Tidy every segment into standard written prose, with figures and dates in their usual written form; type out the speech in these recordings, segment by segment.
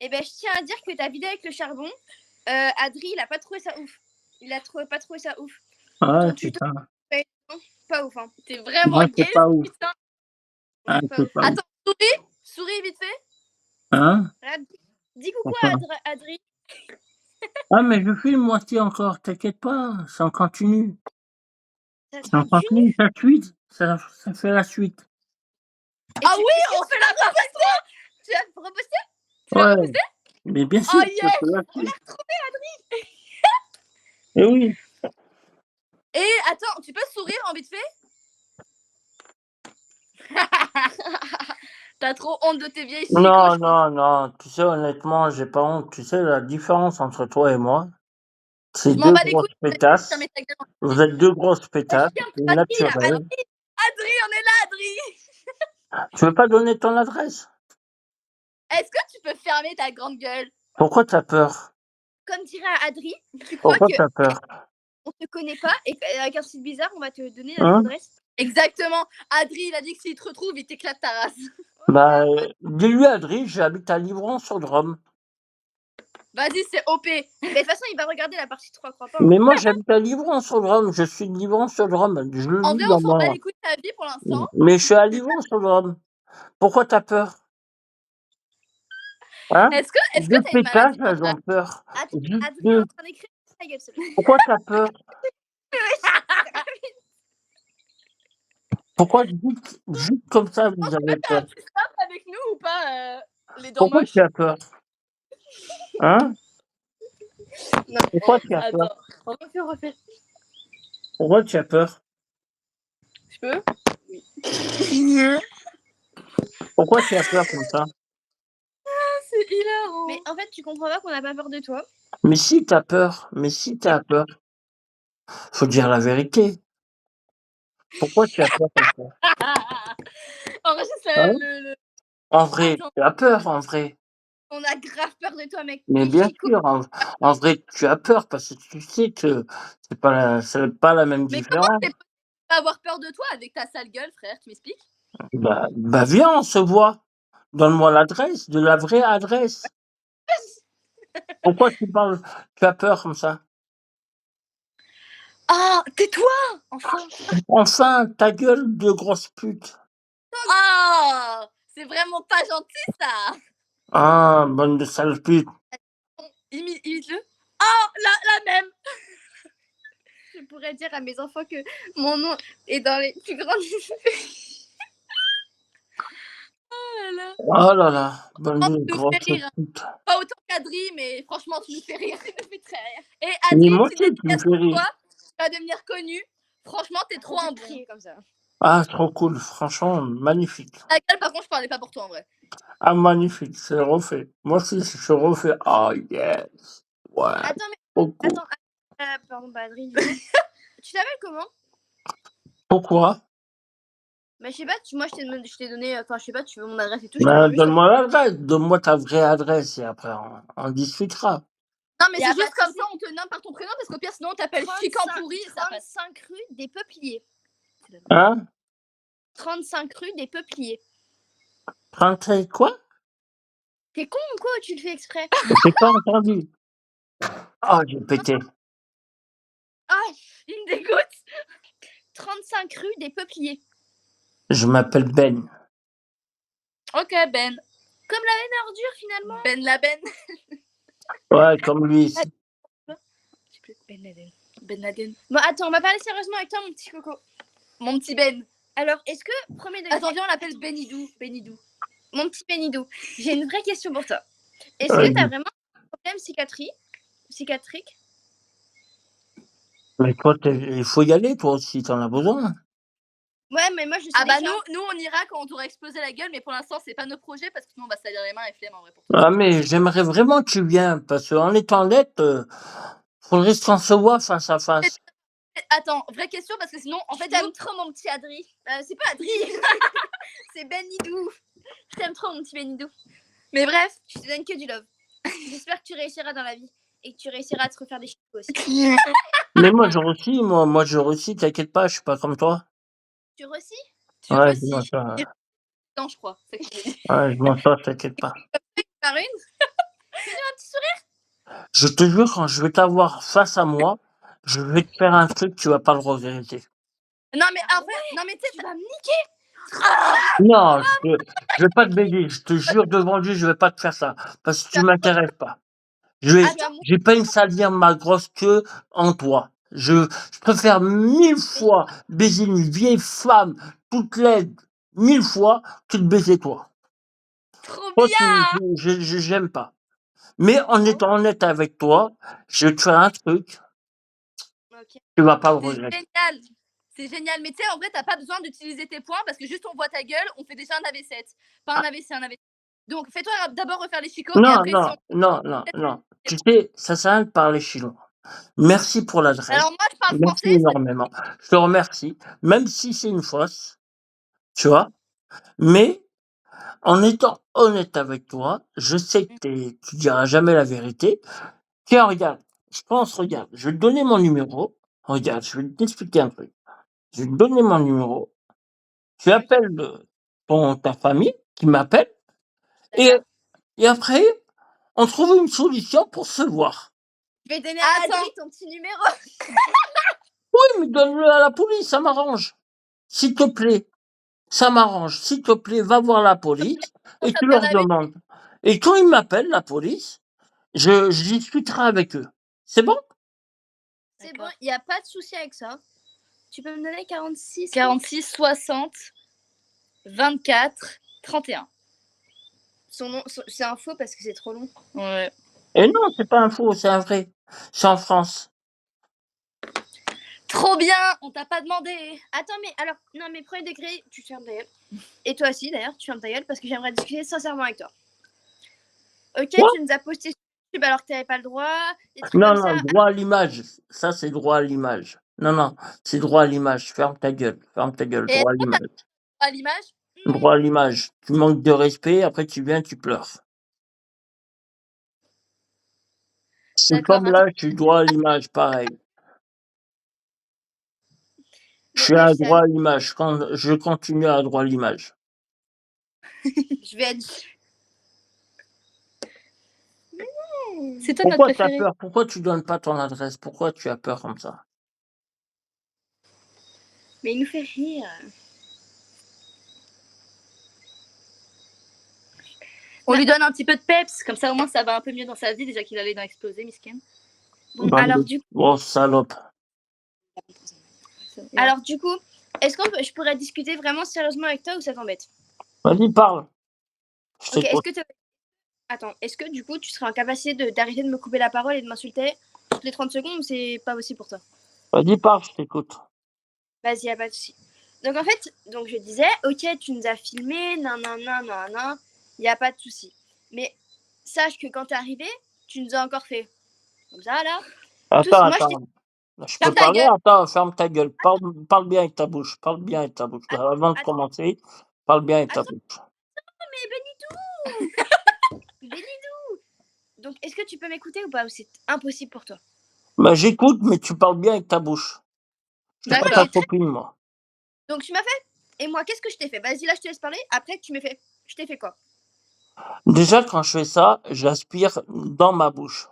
Eh ben, je tiens à dire que ta vidéo avec le charbon, Adri, il a pas trouvé ça ouf. Il a pas trouvé ça ouf. Ouais, Ton c'est tuto, ça. pas ouf. Hein. T'es vraiment Ouais, gay, c'est pas ouf. putain. Ouais, Pas c'est ouf. pas ouf. Attends, souris vite fait. Hein? Dis coucou Enfin. à Adri. Ah, mais je filme moi aussi encore, t'inquiète pas, ça en continue. Ça Ça en continue, ça suite, ça fait la suite. Ah oui, on fait la proposition. Tu l'as proposé? Tu l'as Ouais, proposé? mais bien sûr, Oh ça yes, fait la on suite. l'a retrouvé Adri. Eh oui. Et attends, tu peux sourire en vite fait? T'as trop honte de tes vieilles chicots, Non, je pense. non, tu sais, honnêtement, j'ai pas honte. Tu sais, la différence entre toi et moi, c'est Je m'en deux bats les couilles. grosses pétasses. Fermez ta gueule. Vous êtes deux grosses pétasses, Adri, là. naturelles. Adri, on est là, Adri. Tu veux pas donner ton adresse? Est-ce que tu peux fermer ta grande gueule? Pourquoi t'as peur? Comme dirait Adri, tu crois Pourquoi que t'as peur? on te connaît pas et qu'avec un site bizarre, on va te donner notre Hein? adresse? Exactement. Adri, il a dit que s'il te retrouve, il t'éclate ta race. Bah, dis-lui, Adri, j'habite à Livron-sur-Drôme. Vas-y, c'est OP. Mais de toute façon, il va regarder la partie 3, crois pas. Mais moi, j'habite à Livron-sur-Drôme. Je suis de Livron-sur-Drôme. Je le En vis vrai, dans on s'en bat mon. les couilles de ta vie pour l'instant. Mais je suis à Livron-sur-Drôme. Pourquoi t'as peur? Hein? Est-ce que Deux t'as une pétasses, maladie elles mentale? ont peur. Attends, Juste Adri est deux. en train d'écrire ta gueule, s'il te plaît. Pourquoi t'as peur? Pourquoi juste comme ça, vous avez peur? Tu tapes avec nous ou pas, les dents Pourquoi moches? tu as peur? Hein? Non. Pourquoi tu as peur? Attends, refais. Pourquoi tu as peur? Je peux? Pourquoi tu as peur comme ça? C'est hilarant. Mais en fait, tu comprends pas qu'on n'a pas peur de toi. Mais si t'as peur, faut dire la vérité. Pourquoi tu as peur comme ça? Enregistre Hein? En vrai, Attends. tu as peur, en vrai. On a grave peur de toi, mec. Mais T'es bien chico. sûr, en vrai, tu as peur parce que tu sais que c'est pas la même Mais comment différence. t'es pas avoir peur de toi avec ta sale gueule, frère? Tu m'expliques? Bah viens, on se voit. Donne-moi l'adresse, de la vraie adresse. Pourquoi tu as peur comme ça? Ah, tais-toi! Enfin. Enfin, ta gueule de grosse pute. Oh! C'est vraiment pas gentil, ça! Ah, bande de sale pute. Imite-le. Oh, la même! Je pourrais dire à mes enfants que mon nom est dans les plus grandes. Oh là là, bande de Tu nous grosse fais rire. pute. Pas autant qu'Adri, mais franchement, tu nous fais rire. Tu nous fais très rire. Et Mais Adri, moi petite aussi, tu me dédicace fais pour rire. toi. Tu vas devenir connu. Franchement, t'es trop un bon. Comme ça. Ah, trop cool, franchement, magnifique. Ta gueule, par contre, je parlais pas pour toi en vrai. Ah, magnifique, c'est refait. Moi aussi, je refais. Oh yes. Ouais. Attends, mais. Trop cool. Attends, pardon, pas Adri. Tu t'appelles comment? Pourquoi? Bah, je sais pas, moi je t'ai donné. Enfin, je sais pas, tu veux mon adresse et tout. Ben, donne-moi l'adresse, donne-moi ta vraie adresse et après on discutera. Non, mais c'est juste comme ça, on te nomme par ton prénom parce qu'au pire, sinon on t'appelle Chican pourri et ça passe. 35 rue des Peupliers. Hein? 35 rue des Peupliers. 35 quoi? T'es con ou quoi? Tu le fais exprès? J'ai pas entendu. Oh, j'ai pété. Ah, il me dégoûte. 35 rue des Peupliers. Je m'appelle Ben. Ok, Ben. Comme la laine à ordure finalement. Ben la Ben. Ouais, comme lui ici. Ben Laden. Ben Laden. Bon, attends, on va parler sérieusement avec toi, mon petit coco. Mon petit Ben. Alors, est-ce que, premier degré... Attends, viens, on l'appelle Benidou. Benidou. Mon petit Benidou. J'ai une vraie question pour toi. Est-ce que t'as vraiment un problème psychiatrique? Mais toi, il faut y aller, toi aussi, t'en as besoin. Ouais, mais moi je sais. Ah bah nous on ira quand on t'aura explosé la gueule, mais pour l'instant c'est pas notre projet parce que sinon on va se salir les mains et flemme en vrai pour toi. Ah, mais j'aimerais vraiment que tu viennes parce qu'en étant lettre, faudrait qu'on se voit face à face. Attends, vraie question parce que sinon en fait j'aime trop mon petit Adri. C'est pas Adri, c'est Benidou. Je t'aime trop mon petit Benidou. Mais bref, je te donne que du love. J'espère que tu réussiras dans la vie et que tu réussiras à te refaire des chicots aussi. Mais moi je réussis, t'inquiète pas, je suis pas comme toi. Tu réussis? Ouais, je m'en sors. Non, je crois. Ouais, je m'en sors, t'inquiète pas. Par une? un petit sourire. Je te jure, quand je vais t'avoir face à moi, je vais te faire un truc, tu vas pas le regretter. Non, mais en vrai, non, mais tu sais, tu vas me niquer. Non, je vais pas te baiser, je te jure devant Dieu, je vais pas te faire ça, parce que tu m'intéresses pas. J'ai pas une salière ma grosse queue en toi. Je préfère 1000 fois baiser une vieille femme toute laide, 1000 fois, que de baiser toi. Trop Toi, bien. j'aime pas. Mais en étant honnête avec toi, je vais te faire un truc, Ok. tu vas pas le C'est regretter. génial. C'est génial. Mais tu sais, en vrai, t'as pas besoin d'utiliser tes points parce que juste on voit ta gueule, on fait déjà un AV7. Pas un AVC, un AVC. Donc fais-toi d'abord refaire les chicots et Non, après, si non, on. non, non, non. Tu sais, ça sert à rien de parler chinois. Merci pour l'adresse. Alors moi, je parle Merci français. énormément. Je te remercie, même si c'est une fausse, tu vois. Mais en étant honnête avec toi, je sais que tu diras jamais la vérité. Tiens, regarde, regarde, je vais te donner mon numéro. Regarde, je vais t'expliquer un truc. Je vais te donner mon numéro. Tu appelles ta famille qui m'appelle et, D'accord. et après, on trouve une solution pour se voir. Je vais donner à Adri ton petit numéro. Oui, mais donne-le à la police, ça m'arrange. S'il te plaît, ça m'arrange. S'il te plaît, va voir la police et Ça tu te donne leur à lui. demandes. Et quand ils m'appellent, la police, je discuterai avec eux. C'est bon? C'est bon, il n'y a pas de souci avec ça. Tu peux me donner 46 46 60 24 31. Son nom, c'est un faux parce que c'est trop long. Ouais. Et non, c'est pas un faux, c'est un vrai. C'est en France. Trop bien, on t'a pas demandé. Attends, mais alors, non, mais premier degré, tu fermes ta gueule. Et toi aussi, d'ailleurs, tu fermes ta gueule parce que j'aimerais discuter sincèrement avec toi. Ok, Quoi? tu nous as posté sur YouTube alors que t'avais pas le droit, des trucs Non, comme non, ça. droit à l'image. Ça, c'est droit à l'image. Non, non, c'est droit à l'image. Ferme ta gueule. Ferme ta gueule. Et Droit à l'image. à l'image, Droit à l'image. Tu manques de respect, après tu viens, tu pleures. C'est d'accord. comme là, tu droit à l'image, pareil. Je Mais suis à wesh, droit à l'image. Quand je continue à droit à l'image. je vais être. C'est toi notre Pourquoi tu as préféré. peur? Pourquoi tu donnes pas ton adresse? Pourquoi tu as peur comme ça? Mais il nous fait rire. On lui donne un petit peu de peps, comme ça au moins ça va un peu mieux dans sa vie, déjà qu'il allait dans exploser, miskin. Bon, alors du coup. Oh, salope. Alors du coup, est-ce que je pourrais discuter vraiment sérieusement avec toi ou ça t'embête? Vas-y, parle. Ok, Attends, est-ce que du coup tu serais en capacité d'arrêter de me couper la parole et de m'insulter toutes les 30 secondes ou c'est pas possible pour toi? Vas-y, parle, je t'écoute. Vas-y, y'a pas de souci. Donc en fait, donc je disais, ok, tu nous as filmé, nan nan nan nan nan, y a pas de souci. Mais sache que quand t'es arrivé, tu nous as encore fait comme ça là. Attends, Moi je t'ai. attends. Je peux Ferme ta parler? gueule. Attends, ferme ta gueule. Parle bien avec ta bouche. Parle bien avec ta bouche. Avant de Attends, commencer, parle bien avec ta attends, bouche. mais Benidou, Benidou. Donc est-ce que tu peux m'écouter ou pas ou c'est impossible pour toi? Bah, j'écoute, mais tu parles bien avec ta bouche. Je suis pas ta D'accord. copine, moi. Donc tu m'as fait. Et moi, qu'est-ce que je t'ai fait? Vas-y, là, je te laisse parler. Après, tu m'as fait. Je t'ai fait quoi? Déjà, quand je fais ça, j'aspire dans ma bouche.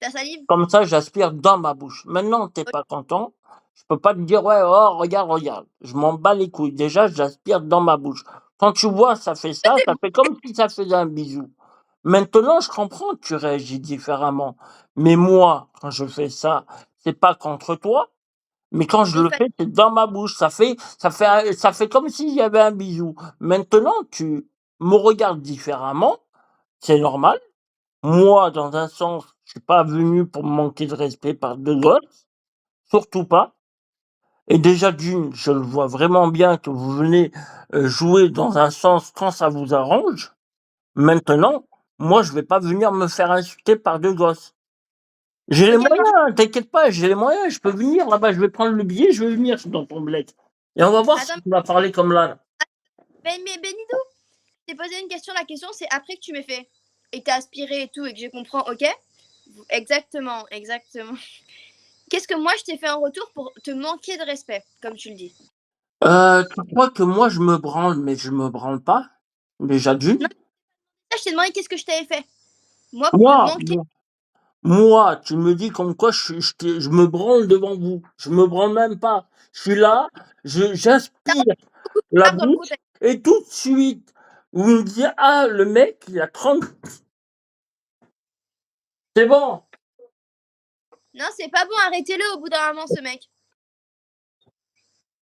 Ta salive? Comme ça, j'aspire dans ma bouche. Maintenant, t'es pas content. Je peux pas te dire, ouais, oh, regarde, regarde. Je m'en bats les couilles. Déjà, j'aspire dans ma bouche. Quand tu vois, ça fait comme si ça faisait un bisou. Maintenant, je comprends que tu réagis différemment. Mais moi, quand je fais ça, c'est pas contre toi. Mais quand je Mais le fais, c'est dans ma bouche. Ça fait comme s'il y avait un bisou. Maintenant, tu me regardes différemment. C'est normal. Moi, dans un sens, je suis pas venu pour me manquer de respect par 2 gosses, surtout pas. Et déjà d'une, je le vois vraiment bien que vous venez, jouer dans un sens quand ça vous arrange. Maintenant, moi, je vais pas venir me faire insulter par 2 gosses. J'ai les ok, mais moyens, hein, t'inquiète pas, j'ai les moyens, je peux venir là-bas, je vais prendre le billet, je vais venir dans ton bled. Et on va voir si attends, tu vas parler comme là. mais Benidou, je t'ai posé une question. La question, c'est après que tu m'aies fait et que t'as aspiré et tout et que je comprends, ok? Exactement, exactement. Qu'est-ce que moi je t'ai fait en retour pour te manquer de respect, comme tu le dis? Tu crois que moi je me branle, mais je me branle pas, déjà d'une. Non, là, je t'ai demandé qu'est-ce que je t'avais fait. Moi, vous me Moi, manquez. moi, tu me dis comme quoi je me branle devant vous. Je me branle même pas. Je suis là, j'aspire la Dans le bouche contexte. et tout de suite, vous me dites: «Ah, le mec, il a 30». C'est bon. Non, c'est pas bon, arrêtez-le au bout d'un moment, ce mec.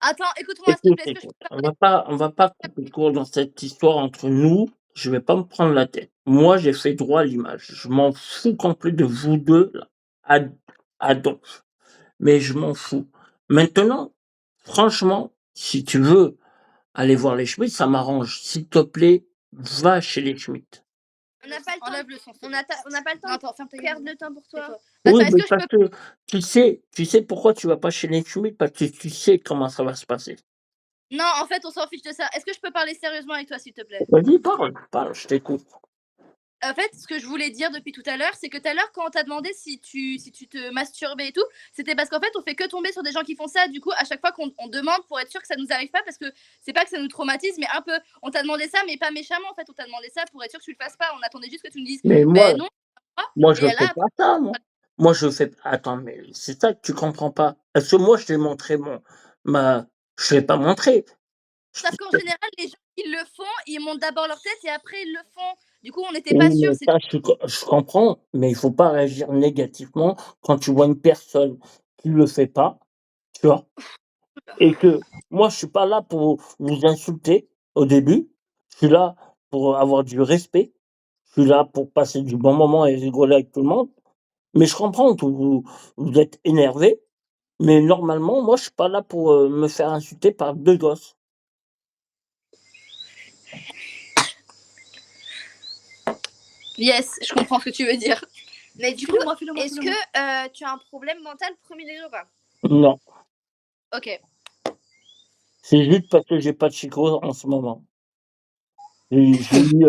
Attends, écoute-moi, s'il te plaît. Écoute, on va pas couper court dans cette histoire entre nous. Je vais pas me prendre la tête. Moi, j'ai fait droit à l'image. Je m'en fous complet de vous 2 là, à donf. Mais je m'en fous. Maintenant, franchement, si tu veux aller voir les Schmitt, ça m'arrange. S'il te plaît, va chez les Schmitt. On n'a pas le temps. Enlève le son. On n'a pas le temps. Attends, ferme ta gueule. Perdre le temps pour toi. Oui, Attends, mais est-ce que je parce peux. que tu sais pourquoi tu vas pas chez les Schmitt? Parce que tu sais comment ça va se passer. Non, en fait, on s'en fiche de ça. Est-ce que je peux parler sérieusement avec toi, s'il te plaît? Vas-y, parle, je t'écoute. En fait, ce que je voulais dire depuis tout à l'heure, c'est que tout à l'heure, quand on t'a demandé si tu te masturbais et tout, c'était parce qu'en fait, on fait que tomber sur des gens qui font ça. Du coup, à chaque fois qu'on demande pour être sûr que ça nous arrive pas, parce que c'est pas que ça nous traumatise, mais un peu. On t'a demandé ça, mais pas méchamment, en fait. On t'a demandé ça pour être sûr que tu le fasses pas. On attendait juste que tu nous dises, Mais ben non. moi, je Et fais là, pas ça, moi. Moi, je fais. Attends, mais c'est ça que tu comprends pas. Parce que moi, je t'ai montré je l'ai pas montré. sauf qu'en général, les gens qui le font, ils montent d'abord leur tête et après ils le font. Du coup, on n'était Oui, pas sûrs. mais ça, je comprends, mais il faut pas réagir négativement quand tu vois une personne qui le fait pas, tu vois? Et que moi, je suis pas là pour vous insulter au début. Je suis là pour avoir du respect. Je suis là pour passer du bon moment et rigoler avec tout le monde. Mais je comprends que vous êtes énervé, mais normalement, moi, je suis pas là pour, me faire insulter par 2 gosses. Yes, je comprends ce que tu veux dire. Mais du coup, est-ce File-le-moi. que tu as un problème mental premier degré ou pas? Non, Ok. c'est juste parce que j'ai pas de psychose en ce moment. J'ai eu,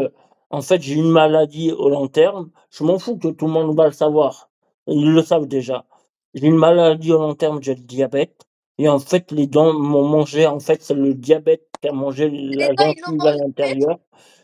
en fait, j'ai une maladie au long terme. Je m'en fous que tout le monde va le savoir. Ils le savent déjà. J'ai une maladie au long terme, j'ai le diabète et en fait, les dents m'ont mangé. En fait, c'est le diabète qui a mangé Les la dents, ils l'ont gencive à mangé. l'intérieur.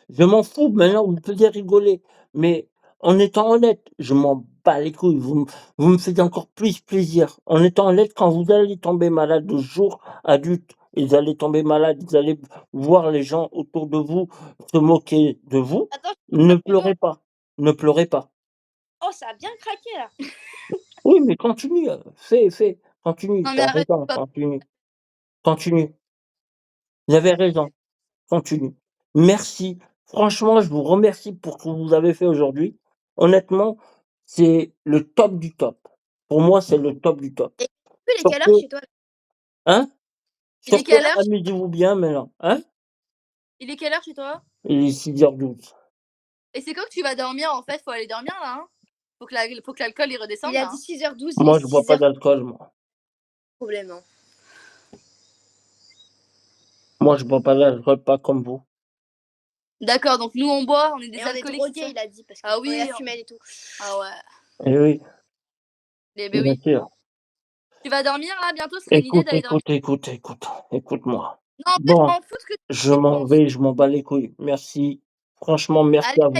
Je m'en fous, maintenant vous pouvez rigoler, mais en étant honnête, je m'en bats les couilles. Vous me faites encore plus plaisir. En étant honnête, quand vous allez tomber malade le jour adulte, vous allez tomber malade, vous allez voir les gens autour de vous se moquer de vous, Attends, ne pleurez pas, ne pleurez pas. Oh, ça a bien craqué là. Oui, mais continue, fais, continue, non tu mais as arrête raison, pas. continue. Vous avez raison, continue. Merci. Franchement, je vous remercie pour ce que vous avez fait aujourd'hui. Honnêtement, c'est le top du top. Pour moi, c'est le top du top. Il est Sur quelle heure ce, chez toi? hein? Il est Sur ce, quelle heure? amusez-vous bien maintenant, hein? Il est quelle heure chez toi? Il est 6h12. Et c'est quand que tu vas dormir en fait? Faut aller dormir là, hein? Faut que l'alcool il redescende Il a là. dit 6h12, il Moi, est je bois pas 6h. d'alcool, moi. Problème. Hein. Moi, je bois pas d'alcool, pas comme vous. D'accord, donc nous on boit, on est des Et on est alcooliques. drogués, il a dit, parce Ah qu'on oui, a fumé et tout. Ah ouais. Eh oui, Ben bien oui. sûr. Tu vas dormir là bientôt? Ce serait une idée d'aller dormir. Écoute-moi. Non, en fait, je Bon, m'en fous de ce que je tu m'en penses. vais, je m'en bats les couilles. Merci. Franchement, merci Allez, à vous.